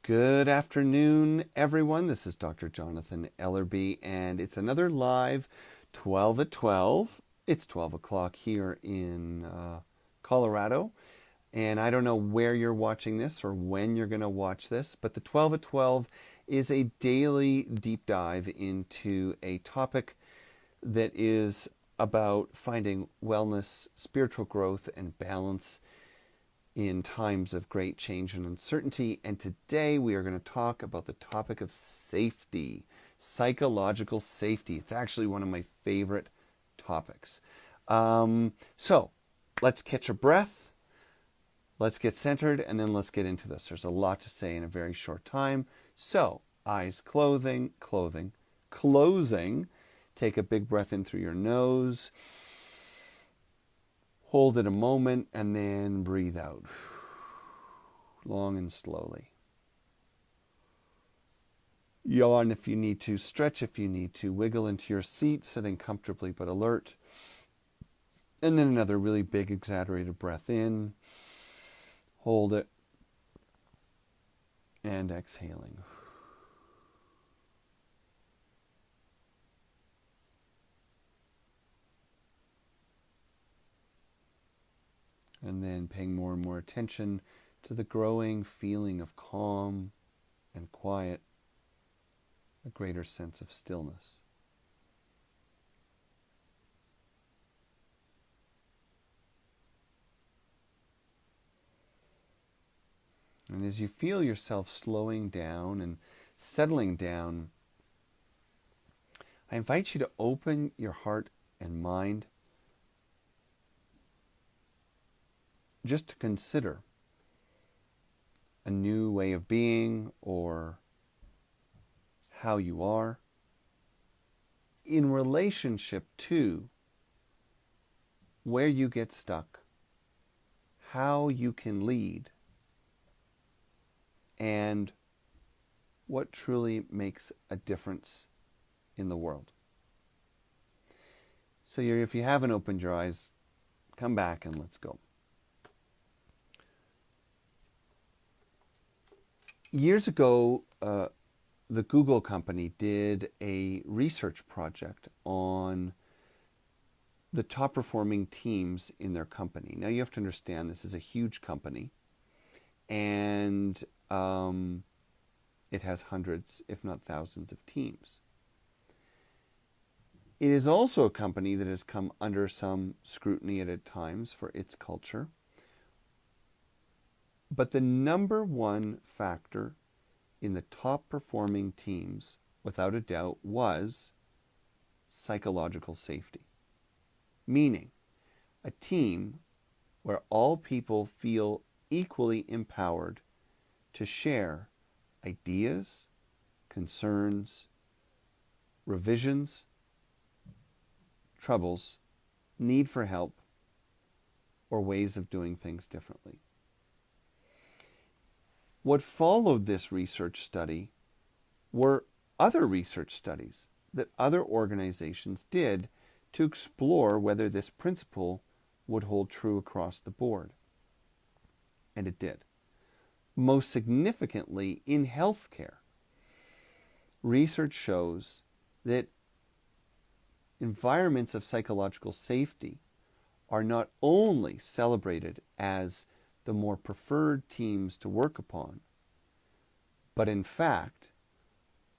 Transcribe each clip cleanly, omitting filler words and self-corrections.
Good afternoon, everyone. This is Dr. Jonathan Ellerby, and it's another live 12 at 12. It's 12 o'clock here in Colorado, and I don't know where you're watching this or when you're going to watch this, but the 12 at 12 is a daily deep dive into a topic that is about finding wellness, spiritual growth, and balance in times of great change and uncertainty. And today we are going to talk about the topic of safety, psychological safety. It's actually one of my favorite topics. So let's catch a breath, let's get centered, and then let's get into this. There's a lot to say in a very short time. So eyes closing. Take a big breath in through your nose. Hold it a moment and then breathe out, long and slowly. Yawn if you need to, stretch if you need to, wiggle into your seat, sitting comfortably but alert. And then another really big exaggerated breath in, hold it, and exhaling. And then paying more and more attention to the growing feeling of calm and quiet, a greater sense of stillness. And as you feel yourself slowing down and settling down, I invite you to open your heart and mind just to consider a new way of being or how you are in relationship to where you get stuck, how you can lead, and what truly makes a difference in the world. So if you haven't opened your eyes, come back and let's go. Years ago, the Google company did a research project on the top performing teams in their company. Now you have to understand this is a huge company, and it has hundreds, if not thousands, of teams. It is also a company that has come under some scrutiny at times for its culture. But the number one factor in the top performing teams, without a doubt, was psychological safety. Meaning, a team where all people feel equally empowered to share ideas, concerns, revisions, troubles, need for help, or ways of doing things differently. What followed this research study were other research studies that other organizations did to explore whether this principle would hold true across the board. And it did. Most significantly in healthcare, research shows that environments of psychological safety are not only celebrated as the more preferred teams to work upon, but in fact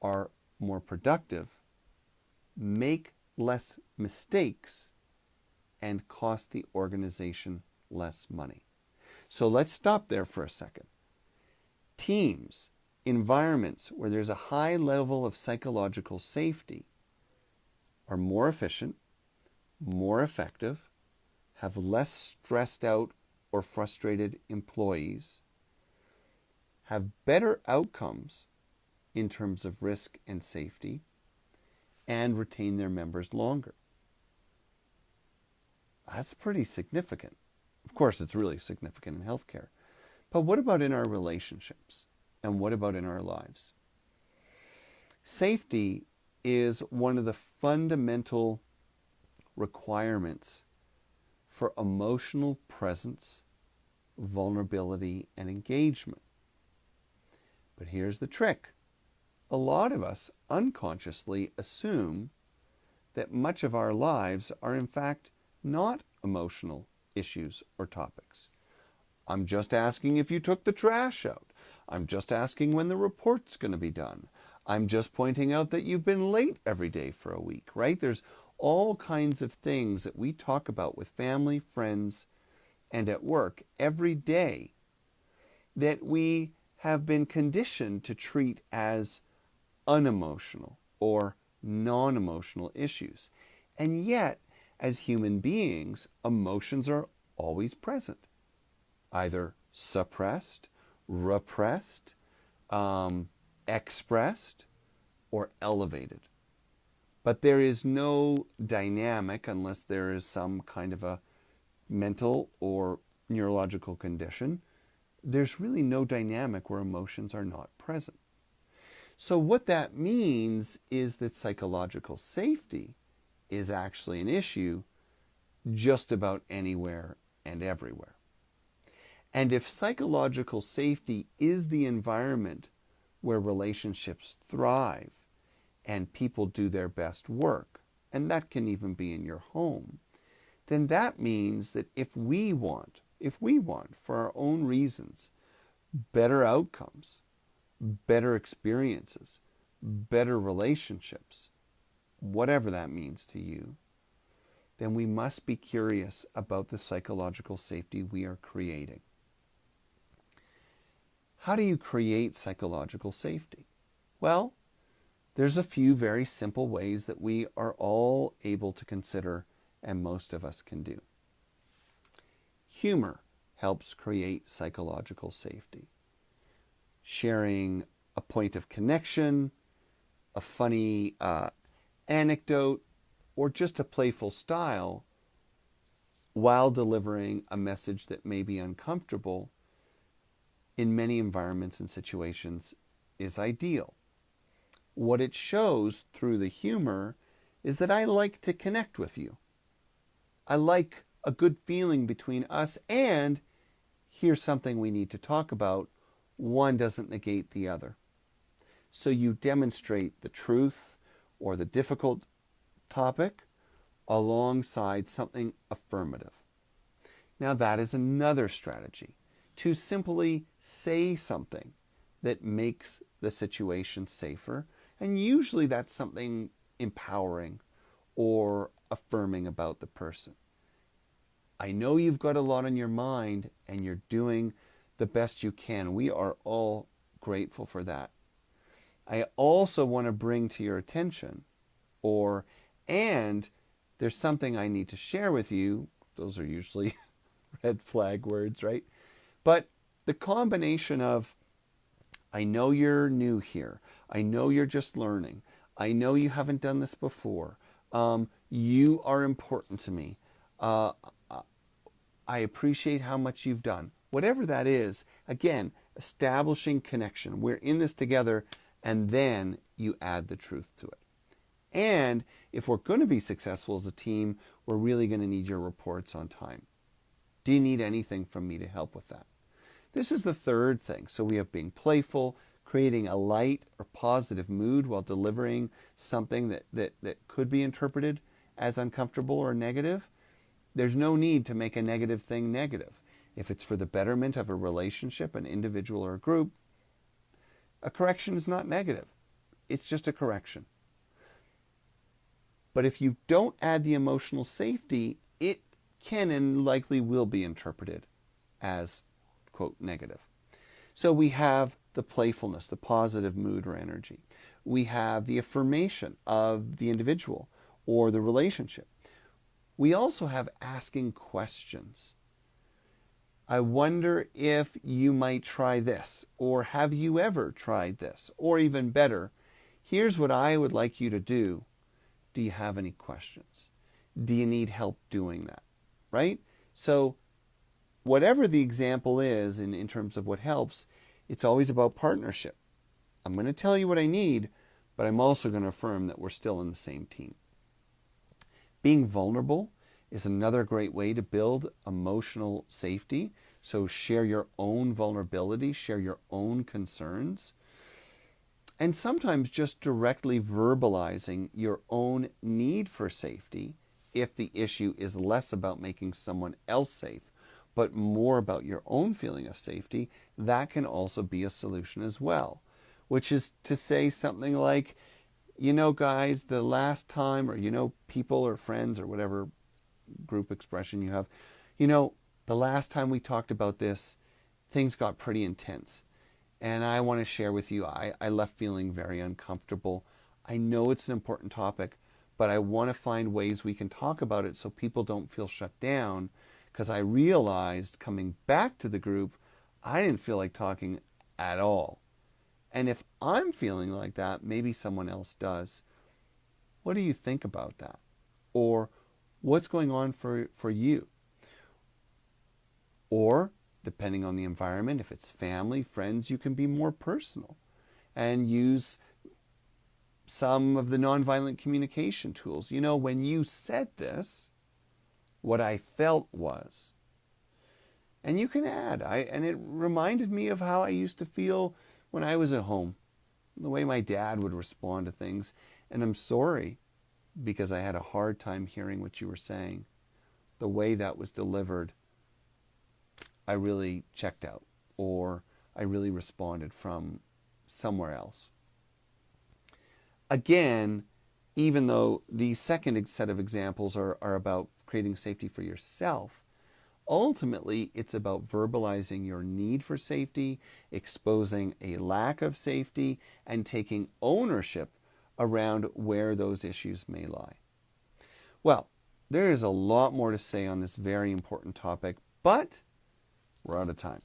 are more productive, make less mistakes, and cost the organization less money. So let's stop there for a second. Teams, environments where there's a high level of psychological safety are more efficient, more effective, have less stressed out or frustrated employees, have better outcomes in terms of risk and safety, and retain their members longer. That's pretty significant. Of course, it's really significant in healthcare. But what about in our relationships? And what about in our lives? Safety is one of the fundamental requirements for emotional presence, vulnerability, and engagement. But here's the trick. A lot of us unconsciously assume that much of our lives are in fact not emotional issues or topics. I'm just asking if you took the trash out. I'm just asking when the report's going to be done. I'm just pointing out that you've been late every day for a week, right? There's all kinds of things that we talk about with family, friends, and at work every day that we have been conditioned to treat as unemotional or non-emotional issues. And yet, as human beings, emotions are always present, either suppressed, repressed, expressed, or elevated. But there is no dynamic, unless there is some kind of a mental or neurological condition, there's really no dynamic where emotions are not present. So what that means is that psychological safety is actually an issue just about anywhere and everywhere. And if psychological safety is the environment where relationships thrive and people do their best work, and that can even be in your home, then that means that if we want for our own reasons, better outcomes, better experiences, better relationships, whatever that means to you, then we must be curious about the psychological safety we are creating. How do you create psychological safety? Well, there's a few very simple ways that we are all able to consider and most of us can do. Humor helps create psychological safety. Sharing a point of connection, a funny anecdote, or just a playful style while delivering a message that may be uncomfortable in many environments and situations is ideal. What it shows through the humor is that I like to connect with you. I like a good feeling between us, and here's something we need to talk about. One doesn't negate the other. So you demonstrate the truth or the difficult topic alongside something affirmative. Now that is another strategy, to simply say something that makes the situation safer, and usually that's something empowering or affirming about the person. I know you've got a lot on your mind and you're doing the best you can. We are all grateful for that. I also want to bring to your attention, and there's something I need to share with you. Those are usually red flag words, right? But the combination of, I know you're new here. I know you're just learning. I know you haven't done this before. You are important to me. I appreciate how much you've done. Whatever that is, again, establishing connection. We're in this together, and then you add the truth to it. And if we're going to be successful as a team, we're really going to need your reports on time. Do you need anything from me to help with that? This is the third thing. So we have being playful, creating a light or positive mood while delivering something that could be interpreted as uncomfortable or negative. There's no need to make a negative thing negative. If it's for the betterment of a relationship, an individual, or a group, a correction is not negative. It's just a correction. But if you don't add the emotional safety, it can and likely will be interpreted as, quote, negative. So we have the playfulness, the positive mood or energy. We have the affirmation of the individual or the relationship. We also have asking questions. I wonder if you might try this, or have you ever tried this? Or even better, here's what I would like you to do. Do you have any questions? Do you need help doing that? Right? So whatever the example is in terms of what helps, it's always about partnership. I'm going to tell you what I need, but I'm also going to affirm that we're still in the same team. Being vulnerable is another great way to build emotional safety. So share your own vulnerability, share your own concerns. And sometimes just directly verbalizing your own need for safety, if the issue is less about making someone else safe, but more about your own feeling of safety, that can also be a solution as well. Which is to say something like, you know, guys, the last time, or, you know, people or friends or whatever group expression you have, you know, the last time we talked about this, things got pretty intense. And I want to share with you, I left feeling very uncomfortable. I know it's an important topic, but I want to find ways we can talk about it so people don't feel shut down, because I realized coming back to the group, I didn't feel like talking at all. And if I'm feeling like that, maybe someone else does. What do you think about that? Or what's going on for you? Or, depending on the environment, if it's family, friends, you can be more personal and use some of the nonviolent communication tools. You know, when you said this, what I felt was, and you can add, and it reminded me of how I used to feel when I was at home, the way my dad would respond to things. And I'm sorry, because I had a hard time hearing what you were saying. The way that was delivered, I really checked out, or I really responded from somewhere else. Again, even though the second set of examples are about creating safety for yourself, ultimately it's about verbalizing your need for safety, exposing a lack of safety, and taking ownership around where those issues may lie. Well, there is a lot more to say on this very important topic, but we're out of time.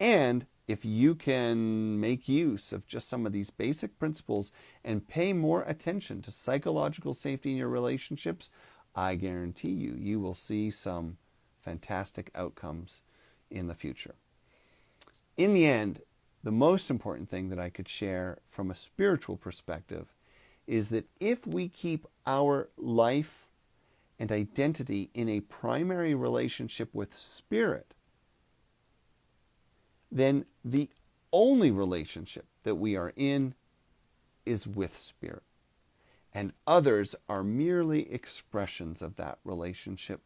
And if you can make use of just some of these basic principles and pay more attention to psychological safety in your relationships, I guarantee you will see some fantastic outcomes in the future. In the end, the most important thing that I could share from a spiritual perspective is that if we keep our life and identity in a primary relationship with Spirit, then the only relationship that we are in is with Spirit. And others are merely expressions of that relationship.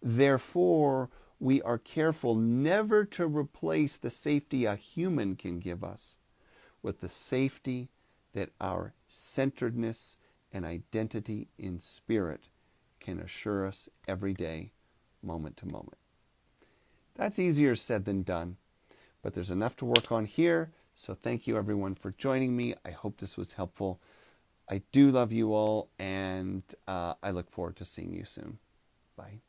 Therefore, we are careful never to replace the safety a human can give us with the safety that our centeredness and identity in Spirit can assure us every day, moment to moment. That's easier said than done. But there's enough to work on here. So thank you everyone for joining me. I hope this was helpful. I do love you all, and I look forward to seeing you soon. Bye.